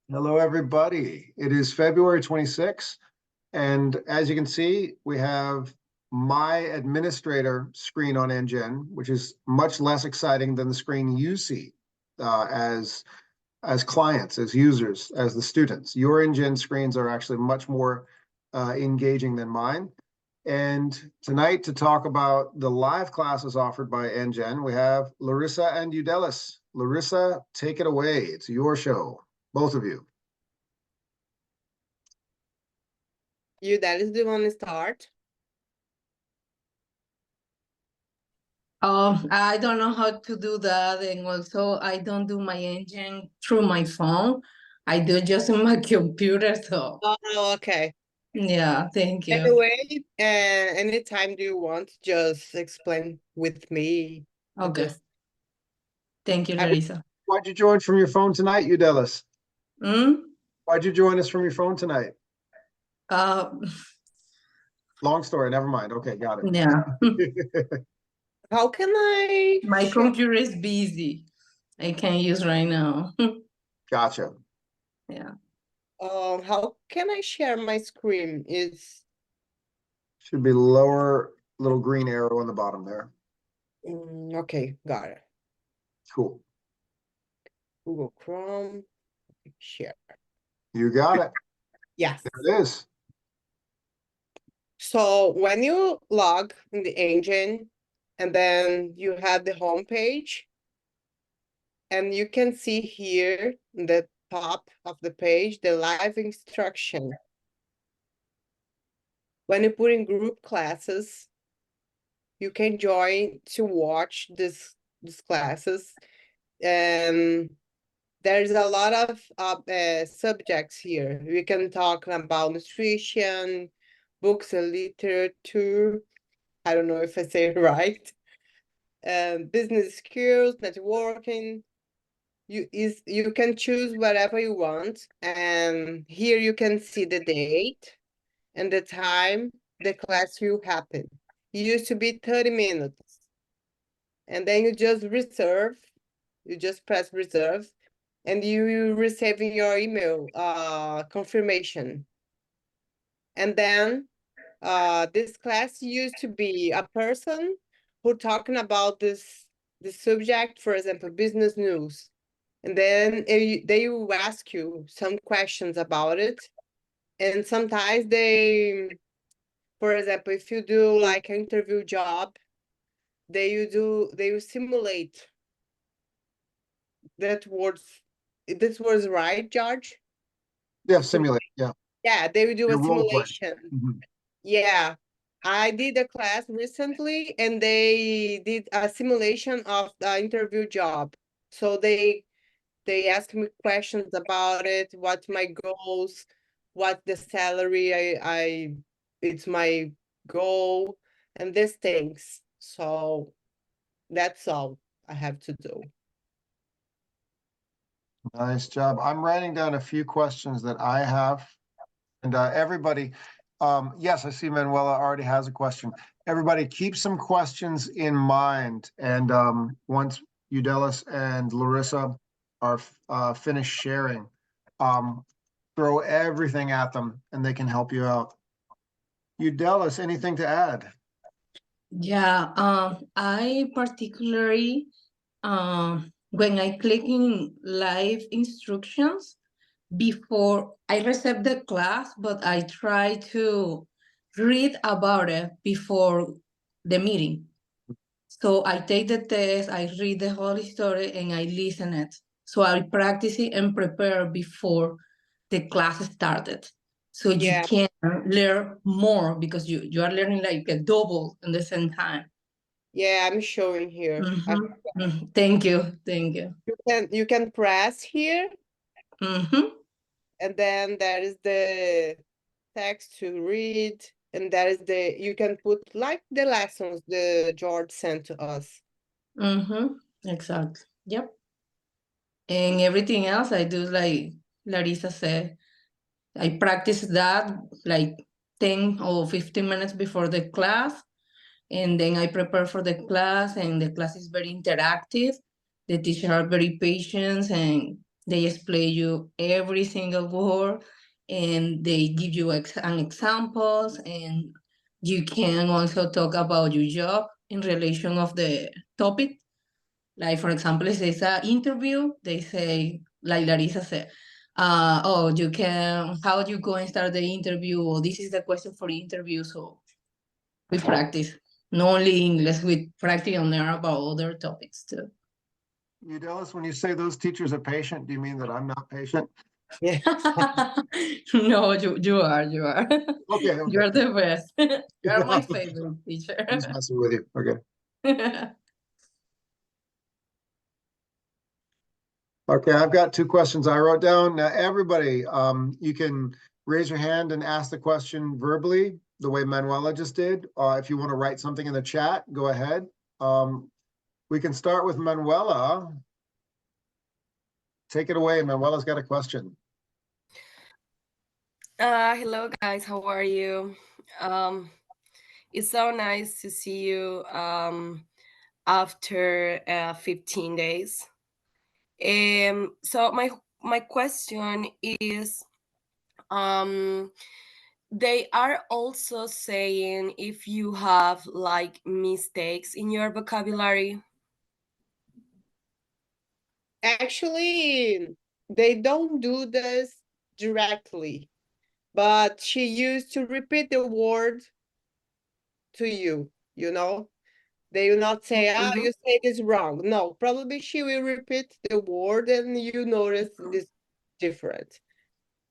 Hello, everybody. It is February 26th, and as you can see, we have my administrator screen on NGen, which is much less exciting than the screen you see as clients, as users, as the students. Your NGen screens are actually much more engaging than mine. And tonight, to talk about the live classes offered by NGen, we have Larissa and Eudelis. Larissa, take it away. It's your show, both of you. That is the one to start. I don't know how to do that, and also I don't do my engine through my phone. I do just in my computer, so Oh, okay. yeah, thank you. Anyway, anytime do you want, just explain with me. Okay. Thank you, I- Larissa. Why'd you join from your phone tonight, Eudelis? Mm? Why'd you join us from your phone tonight? Uh, Long story, never mind. Okay, got it. yeah. How can I? My computer is busy. I can't use right now. Gotcha. Yeah. How can I share my screen? Should be lower little green arrow on the bottom there. Okay, got it. Cool. Google Chrome, share. You got it. Yes. There it is. So when you log in the engine, and then you have the home page, and you can see here in the top of the page the live instruction. When you put in group classes, you can join to watch these classes. There's a lot of subjects here. We can talk about nutrition, books and literature. I don't know if I say it right. Business skills, networking. You can choose whatever you want, and here you can see the date and the time the class will happen. It used to be 30 minutes, and then you just press reserve, and you will receive in your email confirmation. And then this class used to be a person who talking about this subject, for example, business news. And then they will ask you some questions about it. And sometimes for example, if you do like an interview job, they will simulate that words. This was right, George? Yeah, simulate. Yeah. Yeah, they will do Your a role play. simulation. Yeah. I did a class recently, and they did a simulation of the interview job. So they ask me questions about it, what's my goals, what the salary it's my goal, and these things. So that's all I have to do. Nice job. I'm writing down a few questions that I have. And everybody, yes, I see Manuela already has a question. Everybody keep some questions in mind. And once Eudelis and Larissa are finished sharing, throw everything at them and they can help you out. Eudelis, anything to add? Yeah, I particularly, when I click in live instructions, before I receive the class, but I try to read about it before the meeting. So I take the test, I read the whole story, and I listen it. So I practice it and prepare before the class started. So you can learn more because you are learning like a double in the same time. Yeah, I'm showing here. Thank you. You can press here. And then there is the text to read, and there is you can put like the lessons the George sent to us. Exactly. Yep. And everything else I do, like Larissa said, I practice that like 10 or 15 minutes before the class, and then I prepare for the class, and the class is very interactive. The teachers are very patient, and They explain you every single word, and they give you an examples, and you can also talk about your job in relation of the topic. Like, for example, if it's an interview, they say, like Larissa said, oh, you can, how you go and start the interview, or this is the question for the interview. So we practice, not only English, we practice on there about other topics too. Dallas, when you say those teachers are patient, do you mean that I'm not patient? Yeah. No, you are. Okay. You're the best. You're my favorite teacher. I'm just messing with you. Okay. Okay, I've got two questions I wrote down. Now, everybody, you can raise your hand and ask the question verbally, the way Manuela just did. If you want to write something in the chat, go ahead. We can start with Manuela. Take it away. Manuela's got a question. Hello guys, how are you? It's so nice to see you after 15 days. So my question is, they are also saying if you have like mistakes in your vocabulary. Actually, they don't do this directly, but she used to repeat the word to you, you know? They will not say, ah, you say this wrong. No, probably she will repeat the word and you notice it's different.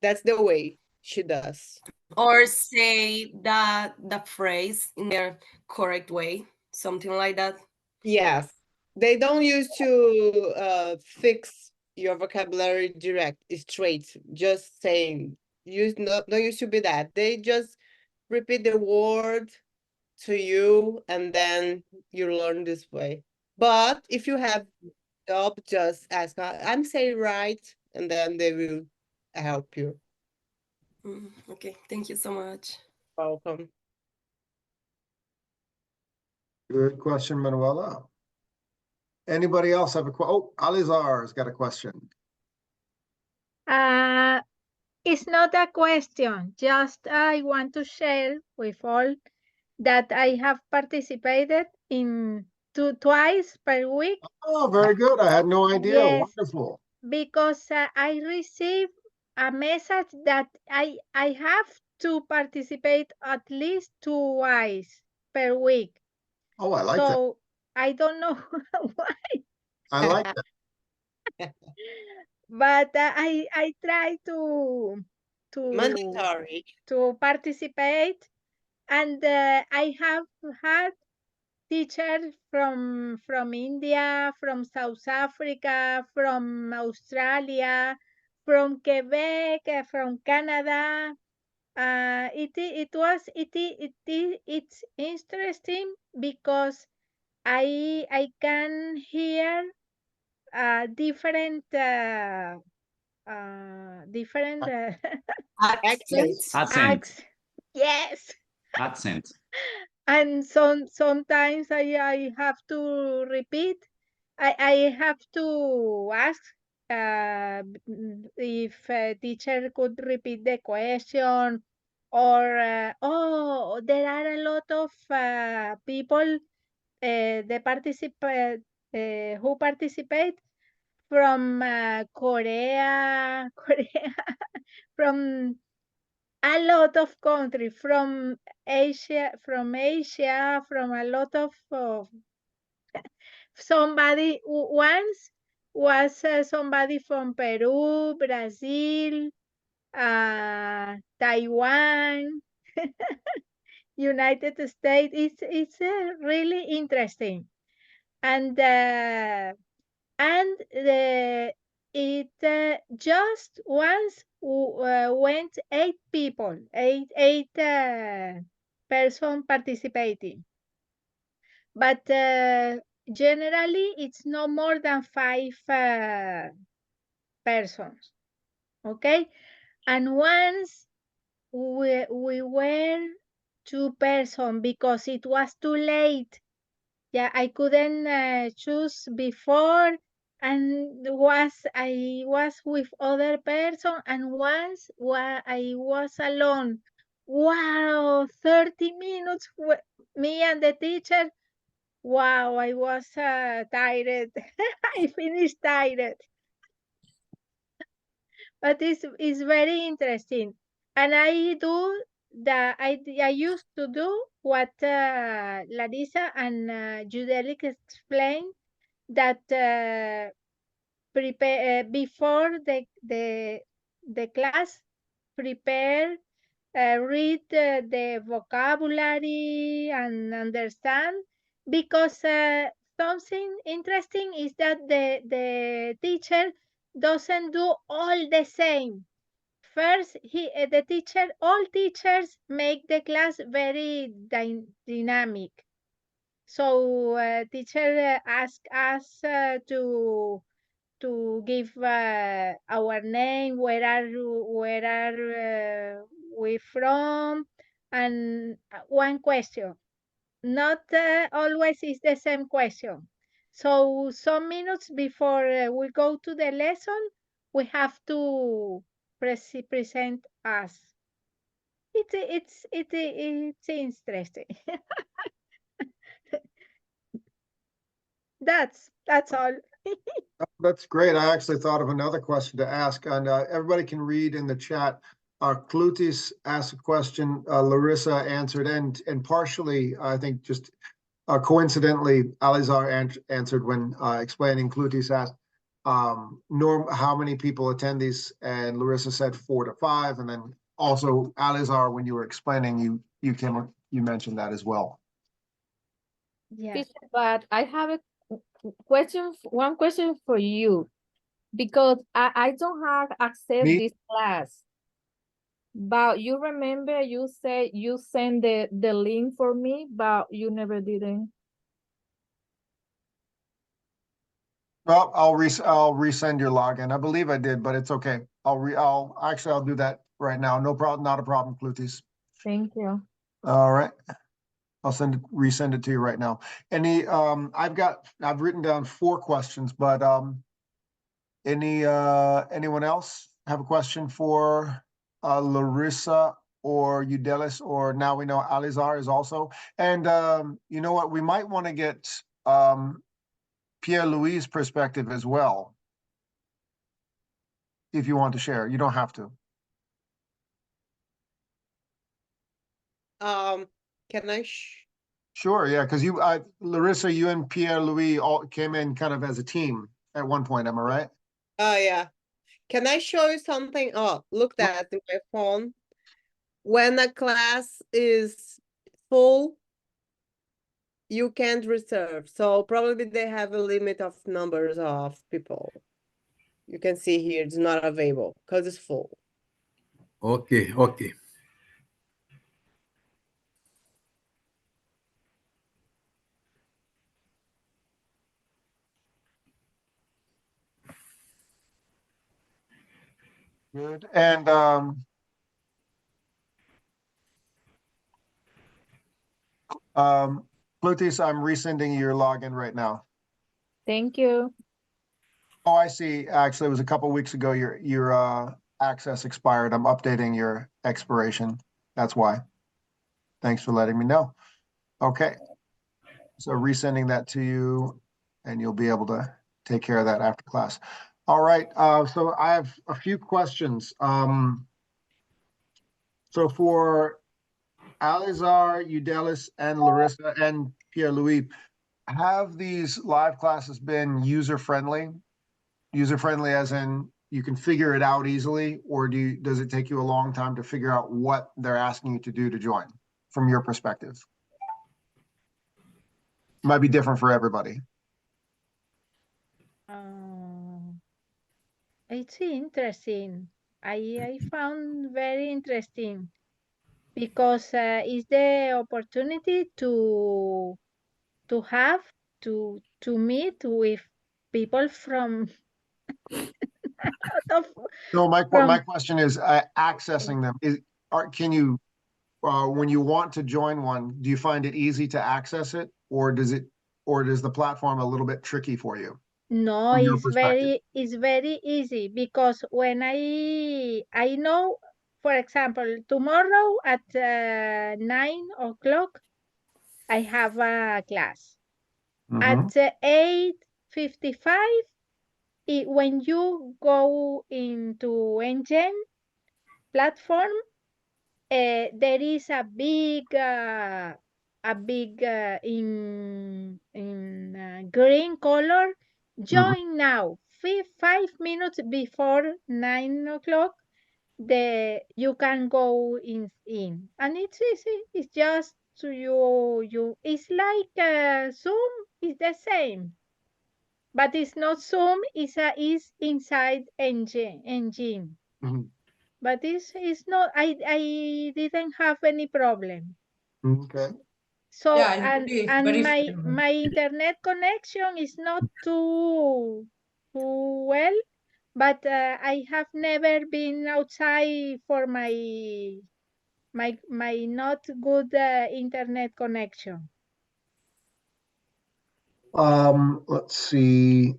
That's the way she does. Or say that the phrase in their correct way, something like that. Yes, they don't use to fix your vocabulary straight, just saying, don't use to be that. They just repeat the word to you and then you learn this way. But if you have help, just ask, I'm saying right, and then they will help you. Okay, thank you so much. Welcome. Good question, Manuela. Anybody else have a question? Oh, Alizar's got a question. It's not a question, just I want to share with all that I have participated in twice per week. Oh, very good. I had no idea. Yes, Wonderful. because I received a message that I have to participate at least twice per week. Oh, I like that. So I don't know why, I like that. but I try to Mandatory. participate, and I have had teachers from India, from South Africa, from Australia, from Quebec, from Canada. It's interesting because I can hear different Accents. accents. Yes. Accent. And sometimes I have to repeat. I have to ask if a teacher could repeat the question, or oh, there are a lot of people who participate from Korea, from a lot of countries, from Asia, from a lot of somebody once was somebody from Peru, Brazil, Taiwan, United States. It's really interesting, and it just once went 8 people, eight person participating, but generally it's no more than 5 persons. Okay, and once we were 2 person because it was too late. Yeah, I couldn't choose before. and I was with other person, and once I was alone. Wow, 30 minutes me and the teacher. Wow, I was tired. I finished tired, but it's very interesting. And I used to do what Larissa and Judelic explained, that prepare before the class, prepare, read the vocabulary and understand, because something interesting is that the teacher doesn't do all the same. First, all teachers make the class very dynamic. So teacher ask us to give our name, where are we from, and one question. Not always is the same question. So some minutes before we go to the lesson, we have to present us. It's interesting. That's all. That's great. I actually thought of another question to ask, and everybody can read in the chat. Clutis asked a question, Larissa answered, and partially, I think just coincidentally, Alizar answered when explaining. Clutis asked how many people attend these, and Larissa said 4 to 5, and then also Alizar, when you were explaining, you mentioned that as well. Yeah. Teacher, but I have a one question for you, because I don't have access Me? this class. But you remember you said you sent the link for me, but you never didn't. Well, I'll resend your login. I believe I did, but it's okay. I'll do that right now. No problem, not a problem, Clutis. Thank you. All right. I'll resend it to you right now. I've written down 4 questions, but anyone else have a question for Larissa or Eudelis, or now we know Alizar is also. And you know what, we might want to get Pierre-Louis' perspective as well, if you want to share. You don't have to. Can I Sure, yeah, because Larissa, you and Pierre-Louis all came in kind of as a team at one point, am I right? Oh, yeah. Can I show you something? Oh, look that in my phone. When a class is full, you can't reserve. So probably they have a limit of numbers of people. You can see here, it's not available because it's full. Okay, okay. Good. And Plutis, I'm resending your login right now. Thank you. Oh, I see. Actually, it was a couple weeks ago. Your access expired. I'm updating your expiration. That's why. Thanks for letting me know. Okay. So resending that to you, and you'll be able to take care of that after class. All right. So I have a few questions. So for Alizar, Eudelis, and Larissa, and Pierre-Louis, have these live classes been user-friendly? User-friendly as in you can figure it out easily, or does it take you a long time to figure out what they're asking you to do to join from your perspective? Might be different for everybody. It's interesting. I found very interesting, because it's the opportunity to have to meet with people from out of No, my from question is accessing them. Can you when you want to join one, do you find it easy to access it, or does the platform a little bit tricky for you? No, From your perspective. it's very easy because when I know, for example, tomorrow at 9 o'clock, I have a class. Mhm. At 8:55, when you go into engine platform, there is a big in green color. Join now. 5 minutes before 9 o'clock, you can go in, and it's easy. It's just to you. It's like Zoom. It's the same, but it's not Zoom. It's inside engine. Mhm. But it's not. I didn't have any problem. Okay. So Yeah, it's very, and very my friendly. internet connection is not too well, but I have never been outside for my not good internet connection. Let's see.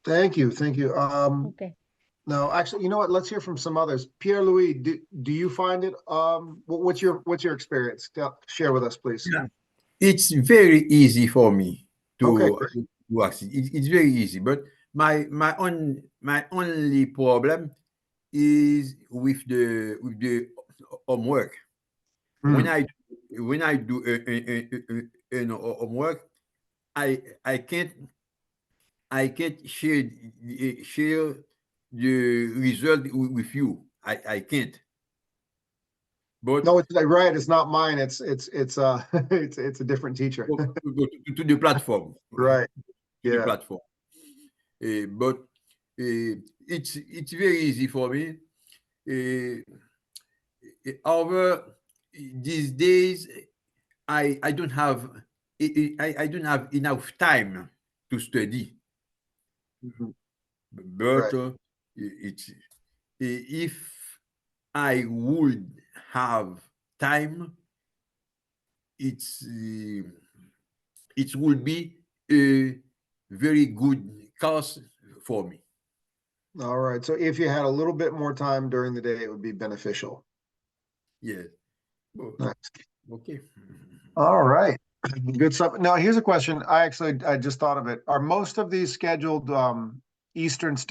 Thank you. Okay. No, actually, you know what? Let's hear from some others. Pierre-Louis, do you find it, what's your experience? Share with us, please. Yeah. It's very easy for me Okay, to access. It's very easy, but my only problem is with the homework. Hmm. When I do homework, I can't share the result with you. I can't. But No, it's right. It's not mine. It's it's it's a different teacher. to the platform. Right. To the Yeah. platform. But it's very easy for me. However, these days I don't have I don't have enough time to study. Mhm. But Right. it's if I would have time, it would be a very good course for me. All right. So if you had a little bit more time during the day, it would be beneficial. Yes. Oh, Nice. okay. All right. Good stuff. Now, here's a question. I just thought of it. Are most of these scheduled Eastern Standard